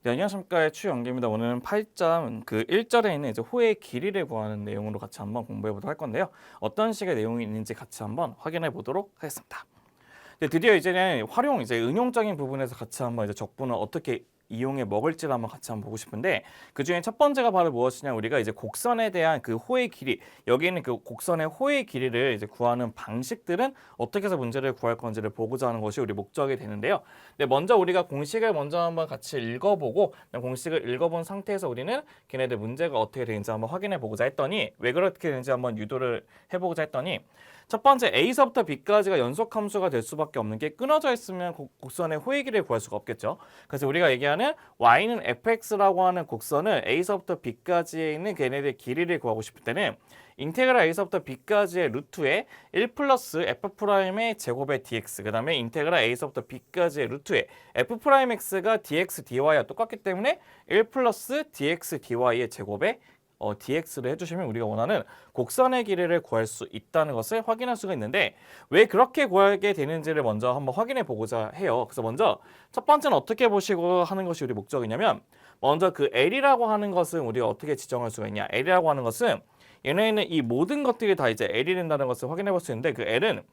네, 안녕하십니까. 추영기입니다. 오늘은 8점 그 1절에 있는 이제 호의 길이를 구하는 내용으로 같이 한번 공부해 보도록 할 건데요. 어떤 식의 내용이 있는지 같이 한번 확인해 보도록 하겠습니다. 네, 드디어 이제는 이제 응용적인 부분에서 같이 한번 이제 적분을 어떻게 이용해 먹을지를 한번 같이 한번 보고 싶은데, 그 중에 첫 번째가 바로 무엇이냐, 우리가 이제 곡선에 대한 그 호의 길이, 여기 있는 그 곡선의 호의 길이를 이제 구하는 방식들은 어떻게 해서 문제를 구할 건지를 보고자 하는 것이 우리 목적이 되는데요. 네, 먼저 우리가 공식을 먼저 한번 같이 읽어보고, 공식을 읽어본 상태에서 우리는 걔네들 문제가 어떻게 되는지 한번 확인해 보고자 했더니, 왜 그렇게 되는지 한번 유도를 해보고자 했더니, 첫 번째 A서부터 B까지가 연속 함수가 될 수밖에 없는 게, 끊어져 있으면 곡선의 호의 길이를 구할 수가 없겠죠. 그래서 우리가 얘기하는 y는 fx라고 하는 곡선을 A서부터 B까지에 있는 걔네들의 길이를 구하고 싶을 때는 인테그랄 A서부터 B까지의 루트에 1 플러스 f'의 제곱의 dx, 그 다음에 인테그랄 A서부터 B까지의 루트에 f'x가 dx dy와 똑같기 때문에 1 플러스 dx dy의 제곱에 dx를 해주시면 우리가 원하는 곡선의 길이를 구할 수 있다는 것을 확인할 수가 있는데, 왜 그렇게 구하게 되는지를 먼저 한번 확인해 보고자 해요. 그래서 먼저 첫 번째는 어떻게 보시고 하는 것이 우리 목적이냐면, 먼저 그 L이라고 하는 것은 우리가 어떻게 지정할 수가 있냐. L이라고 하는 것은 얘네는 이 모든 것들이 다 이제 L이 된다는 것을 확인해 볼 수 있는데, 그 L은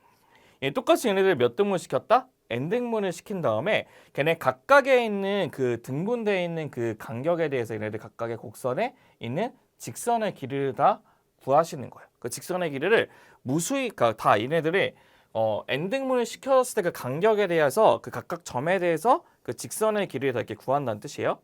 똑같이 얘네들 몇 등분 시켰다? n등분을 시킨 다음에 걔네 각각에 있는 그 등분되어 있는 그 간격에 대해서 얘네들 각각의 곡선에 있는 직선의 길이를 다 구하시는 거예요. 그 직선의 길이를 무수히 다 얘네들이 n등분을 시켰을 때 그 간격에 대해서 그 각각 점에 대해서 그 직선의 길이를 다 이렇게 구한다는 뜻이에요.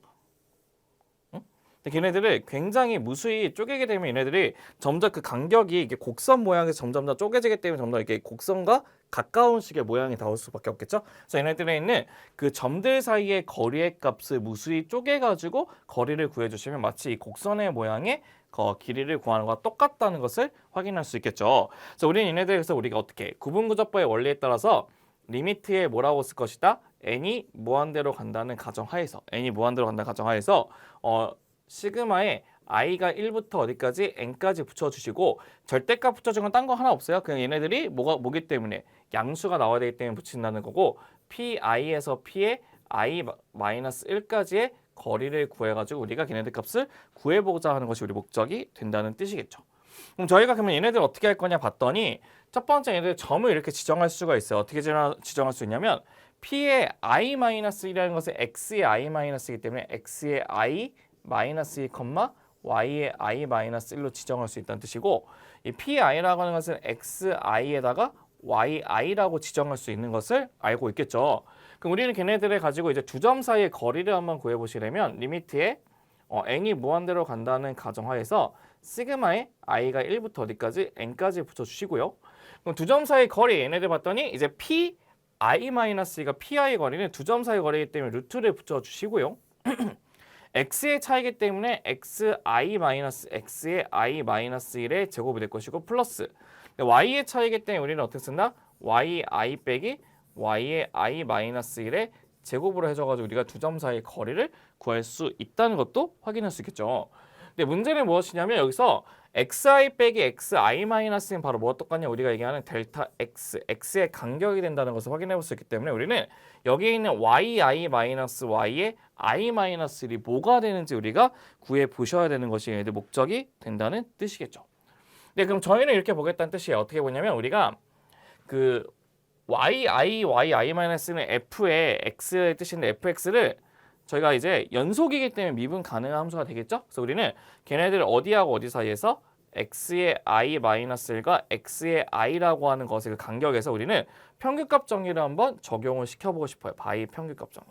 근데 걔네들을 굉장히 무수히 쪼개게 되면 얘네들이 점점 그 간격이 이게 곡선 모양에서 점점 더 쪼개지기 때문에 점점 이렇게 곡선과 가까운 식의 모양이 나올 수밖에 없겠죠. 그래서 얘네들에 있는 그 점들 사이의 거리의 값을 무수히 쪼개가지고 거리를 구해주시면 마치 이 곡선의 모양의 길이를 구하는 것과 똑같다는 것을 확인할 수 있겠죠. 그래서 우리는 얘네들에서 우리가 어떻게 구분구조법의 원리에 따라서 리미트에 뭐라고 쓸 것이다? n이 무한대로 간다는 가정하에서 시그마에 i가 1부터 어디까지 n까지 붙여주시고, 절대값 붙여준 건 딴 거 하나 없어요. 그냥 얘네들이 뭐기 때문에 양수가 나와야 되기 때문에 붙인다는 거고, pi에서 p의 i-1까지의 거리를 구해가지고 우리가 걔네들 값을 구해보고자 하는 것이 우리 목적이 된다는 뜻이겠죠. 그럼 저희가 그러면 얘네들 어떻게 할 거냐 봤더니, 첫 번째 얘네들 점을 이렇게 지정할 수가 있어요. 어떻게 지정할 수 있냐면, p의 i-1이라는 것은 x의 i-이기 때문에 x의 i-2, y의 i-1로 지정할 수 있다는 뜻이고, 이 pi라고 하는 것은 xi에다가 yi라고 지정할 수 있는 것을 알고 있겠죠. 그럼 우리는 걔네들을 가지고 이제 두 점 사이의 거리를 한번 구해보시려면, 리미트에 n이 무한대로 간다는 가정하에서 시그마에 i가 1부터 어디까지 n까지 붙여주시고요. 그럼 두 점 사이의 거리 얘네들 봤더니 이제 pi-가 pi의 거리는 두 점 사이의 거리이기 때문에 루트를 붙여주시고요. x의 차이기 때문에 x의 i-x의 제곱이 될 것이고, 플러스 y의 차이기 때문에 우리는 어떻게 쓴다? yi 빼기 y의 i-1의 제곱으로 해줘가지고 우리가 두 점 사이의 거리를 구할 수 있다는 것도 확인할 수 있겠죠. 근데 문제는 무엇이냐면, 여기서 xi 빼기 xi-는 바로 뭐가 똑같냐? 우리가 얘기하는 델타 x의 간격이 된다는 것을 확인해 볼 수 있기 때문에, 우리는 여기에 있는 yi-y의 i-1이 뭐가 되는지 우리가 구해 보셔야 되는 것이 얘네들 목적이 된다는 뜻이겠죠. 네, 그럼 저희는 이렇게 보겠다는 뜻이에요. 어떻게 보냐면, 우리가 그 yi-는 f의 x의 뜻인데, fx를 저희가 이제 연속이기 때문에 미분 가능한 함수가 되겠죠? 그래서 우리는 걔네들 어디하고 어디 사이에서 x의 i-1과 x의 i라고 하는 것의 그 간격에서 우리는 평균값 정리를 한번 적용을 시켜보고 싶어요. 바이 평균값 정리.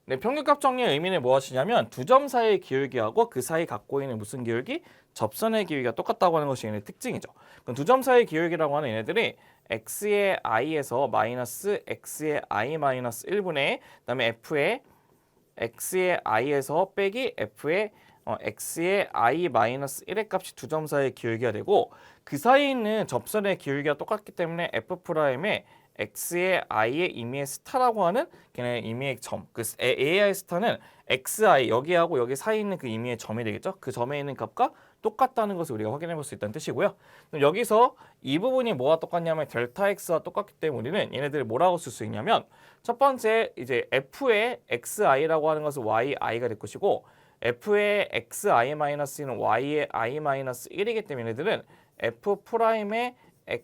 네, 평균값 정리의 의미는 무엇이냐면, 두 점 사이의 기울기하고 그 사이 갖고 있는 무슨 기울기? 접선의 기울기가 똑같다고 하는 것이 얘네 특징이죠. 그럼 두 점 사이의 기울기라고 하는 얘네들이 x의 i에서 마이너스 x의 i-1분의 그다음에 f의 x의 i에서 빼기 f의 x의 i-1의 값이 두 점 사이의 기울기가 되고, 그 사이에 있는 접선의 기울기가 똑같기 때문에 f'의 x의 i의 임의의 스타라고 하는 걔네 임의의 점, 그 ai 스타는 xi 여기하고 여기 사이에 있는 그 임의의 점이 되겠죠. 그 점에 있는 값과 똑같다는 것을 우리가 확인해 볼 수 있다는 뜻이고요. 그럼 여기서 이 부분이 뭐와 똑같냐면 델타 x와 똑같기 때문에 우리는 얘네들을 뭐라고 쓸 수 있냐면 첫 번째 이제 f의 xi라고 하는 것은 yi가 될 것이고 f의 xi-는 y의 i-1이기 때문에 얘네들은 f'의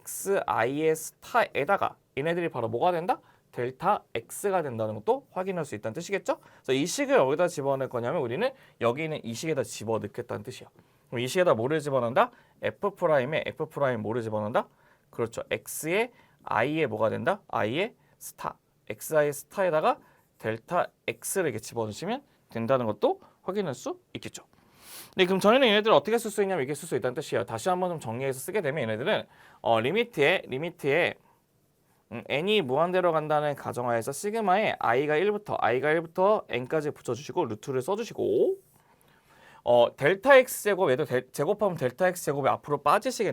xi의 스타에다가 얘네들이 바로 뭐가 된다? 델타 x가 된다는 것도 확인할 수 있다는 뜻이겠죠? 그래서 이 식을 어디다 집어넣을 거냐면 우리는 여기 있는 이 식에다 집어넣겠다는 뜻이야. 그럼 이 식에다 뭐를 집어넣는다? f'의 f' 뭐를 집어넣는다? 그렇죠. x의 i의 뭐가 된다? i의 스타. xi의 스타에다가 델타 x를 이렇게 집어넣으시면 된다는 것도 확인할 수 있겠죠. 네, 그럼 저희는 얘네들을 어떻게 쓸 수 있냐면 이렇게 쓸 수 있다는 뜻이에요. 다시 한번 좀 정리해서 쓰게 되면 얘네들은 리미트에 n이 무한대로 간다는 가정하에서 시그마에 i가 1부터 n까지 붙여주시고 루트를 써주시고 델타 x 제곱 얘도 제곱하면 델타 x 제곱이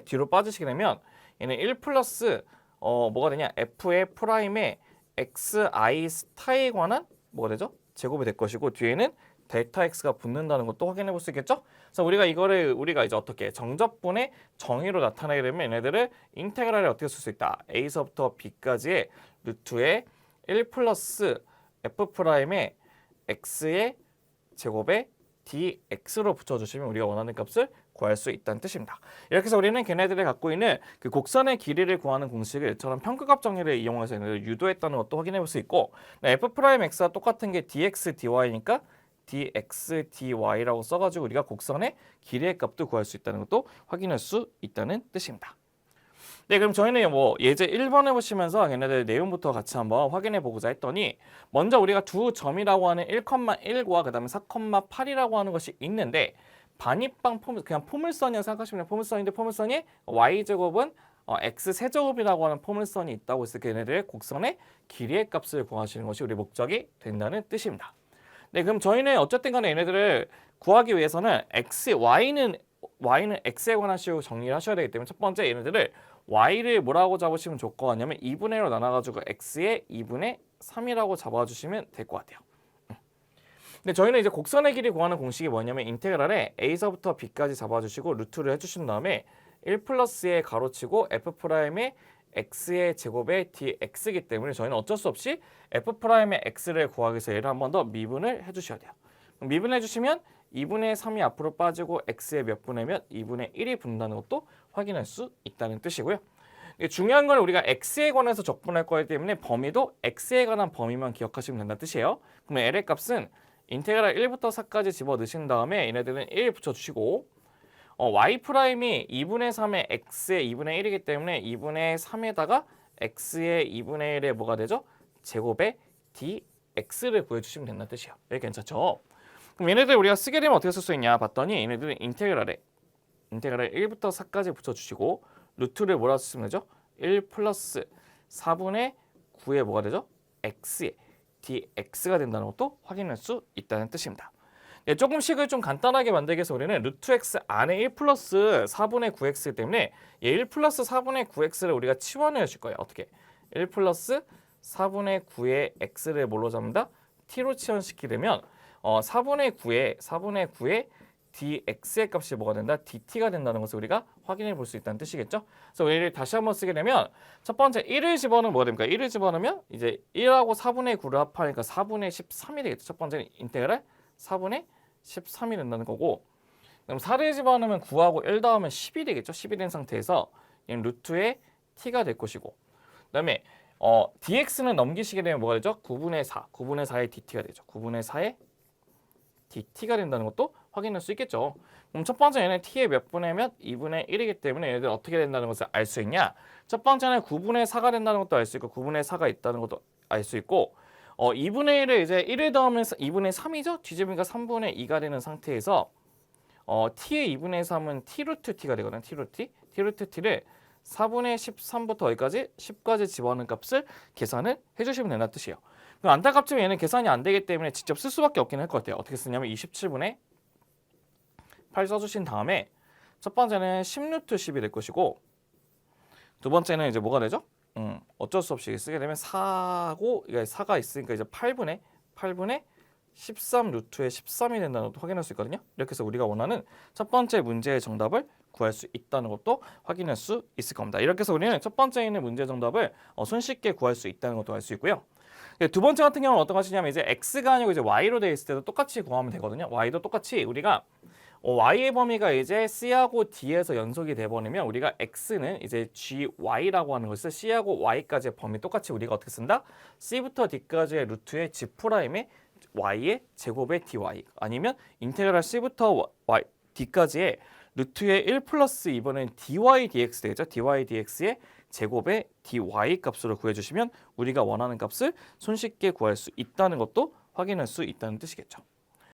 뒤로 빠지시게 되면 얘는 1 플러스 뭐가 되냐 f의 프라임의 xi 스타에 관한 뭐가 되죠? 제곱이 될 것이고 뒤에는 델타 x가 붙는다는 것도 확인해 볼 수 있겠죠? 그래서 우리가 이제 어떻게 정적분의 정의로 나타내게 되면 얘네들을 인테그랄에 어떻게 쓸 수 있다. a서부터 b까지의 루트의 1 플러스 f'의 x의 제곱에 dx로 붙여주시면 우리가 원하는 값을 구할 수 있다는 뜻입니다. 이렇게 해서 우리는 걔네들이 갖고 있는 그 곡선의 길이를 구하는 공식을 이처럼 평가값 정의를 이용해서 얘네를 유도했다는 것도 확인해 볼 수 있고 f'x와 똑같은 게 dx, dy니까 dx, dy라고 써가지고 우리가 곡선의 길이의 값도 구할 수 있다는 것도 확인할 수 있다는 뜻입니다. 네, 그럼 저희는 예제 1번을 보시면서 걔네들 내용부터 같이 한번 확인해 보고자 했더니 먼저 우리가 두 점이라고 하는 1,1과 그 다음에 4,8이라고 하는 것이 있는데 반입방 그냥 포물선이라고 생각하시면 돼요. 포물선인데 포물선이 y제곱은 x세제곱이라고 하는 포물선이 있다고 했을 때 걔네들의 곡선의 길이의 값을 구하시는 것이 우리 목적이 된다는 뜻입니다. 네, 그럼 저희는 어쨌든 간에 얘네들을 구하기 위해서는 y는 x에 관한 식으로 정리를 하셔야 되기 때문에 첫 번째 얘네들을 y를 뭐라고 잡으시면 좋을 것 같냐면 2분의 1로 나눠가지고 x의 2분의 3이라고 잡아주시면 될 것 같아요. 근데 저희는 이제 곡선의 길이 구하는 공식이 뭐냐면 인테그랄에 a서부터 b까지 잡아주시고 루트를 해주신 다음에 1 플러스에 가로치고 f'의 x의 제곱에 dx이기 때문에 저희는 어쩔 수 없이 f'의 x를 구하기 위해서 얘를 한 번 더 미분을 해주셔야 돼요. 미분해 주시면 2분의 3이 앞으로 빠지고 x의 몇 분의면 2분의 1이 붙는다는 것도 확인할 수 있다는 뜻이고요. 중요한 건 우리가 x에 관해서 적분할 거기 때문에 범위도 x에 관한 범위만 기억하시면 된다는 뜻이에요. 그러면 l의 값은 인테그랄 1부터 4까지 집어넣으신 다음에 얘네들은 1 붙여주시고 y 프라임이 2분의 3의 x의 2분의 1이기 때문에 2분의 3에다가 x의 2분의 1의 뭐가 되죠? 제곱의 dx를 구해주시면 된다는 뜻이에요. 여기 괜찮죠? 그럼 얘네들 우리가 쓰게 되면 어떻게 쓸 수 있냐 봤더니 얘네들은 인테그랄 1부터 4까지 붙여주시고 루트를 뭐라 쓰시면 되죠? 1 플러스 4분의 9의 뭐가 되죠? x의 dx가 된다는 것도 확인할 수 있다는 뜻입니다. 네, 조금씩을 좀 간단하게 만들기 위해서 우리는 루트 x 안에 1 플러스 4분의 9x 때문에 얘 1 플러스 4분의 9x를 우리가 치환해 줄 거예요. 어떻게? 1 플러스 4분의 9의 x를 뭘로 잡는다? t로 치환시키게 되면 4분의 9의 dx의 값이 뭐가 된다? dt가 된다는 것을 우리가 확인해 볼 수 있다는 뜻이겠죠? 그래서 우리를 다시 한번 쓰게 되면 첫 번째 1을 집어넣으면 뭐가 됩니까? 1을 집어넣으면 이제 1하고 4분의 9를 합하니까 4분의 13이 되겠죠? 첫 번째는 인테그랄 4분의 13이 된다는 거고 그럼 4를 집어넣으면 9하고 1 더하면 10이 되겠죠? 10이 된 상태에서 얘는 루트의 t가 될 것이고 그 다음에 dx는 넘기시게 되면 뭐가 되죠? 9분의 4의 dt가 되죠. 9분의 4의 dt가 된다는 것도 확인할 수 있겠죠. 그럼 첫 번째 얘는 t의 몇 분의면 2분의 1이기 때문에 얘네들 어떻게 된다는 것을 알 수 있냐? 첫 번째는 9분의 4가 된다는 것도 알 수 있고 9분의 4가 있다는 것도 알 수 있고 2분의 1을 이제 1을 더하면 2분의 3이죠? 뒤집으니까 3분의 2가 되는 상태에서 t의 2분의 3은 t루트 t가 되거든요. t루트 t를 4분의 13부터 여기까지 10까지 집어넣는 값을 계산을 해주시면 된다는 뜻이에요. 그럼 안타깝지만 얘는 계산이 안 되기 때문에 직접 쓸 수밖에 없긴 할 것 같아요. 어떻게 쓰냐면 27분의 8 써주신 다음에 첫 번째는 10루트 10이 될 것이고 두 번째는 이제 뭐가 되죠? 어쩔 수 없이 쓰게 되면 4고 이게 4가 있으니까 이제 8분의 13 루트의 13이 된다는 것도 확인할 수 있거든요. 이렇게 해서 우리가 원하는 첫 번째 문제의 정답을 구할 수 있다는 것도 확인할 수 있을 겁니다. 이렇게 해서 우리는 첫 번째에 있는 문제 정답을 손쉽게 구할 수 있다는 것도 알 수 있고요. 두 번째 같은 경우는 어떤 것이냐면 이제 x가 아니고 이제 y로 되어 있을 때도 똑같이 구하면 되거든요. y도 똑같이 우리가 y의 범위가 이제 c하고 d에서 연속이 돼버리면 우리가 x는 이제 gy라고 하는 것을 c하고 y까지의 범위 똑같이 우리가 어떻게 쓴다? c부터 d까지의 루트의 g'의 y의 제곱의 dy 아니면 인테그랄 c부터 y, d까지의 루트의 1 플러스 이번엔 dy dx 되겠죠? dy dx의 제곱의 dy 값으로 구해주시면 우리가 원하는 값을 손쉽게 구할 수 있다는 것도 확인할 수 있다는 뜻이겠죠.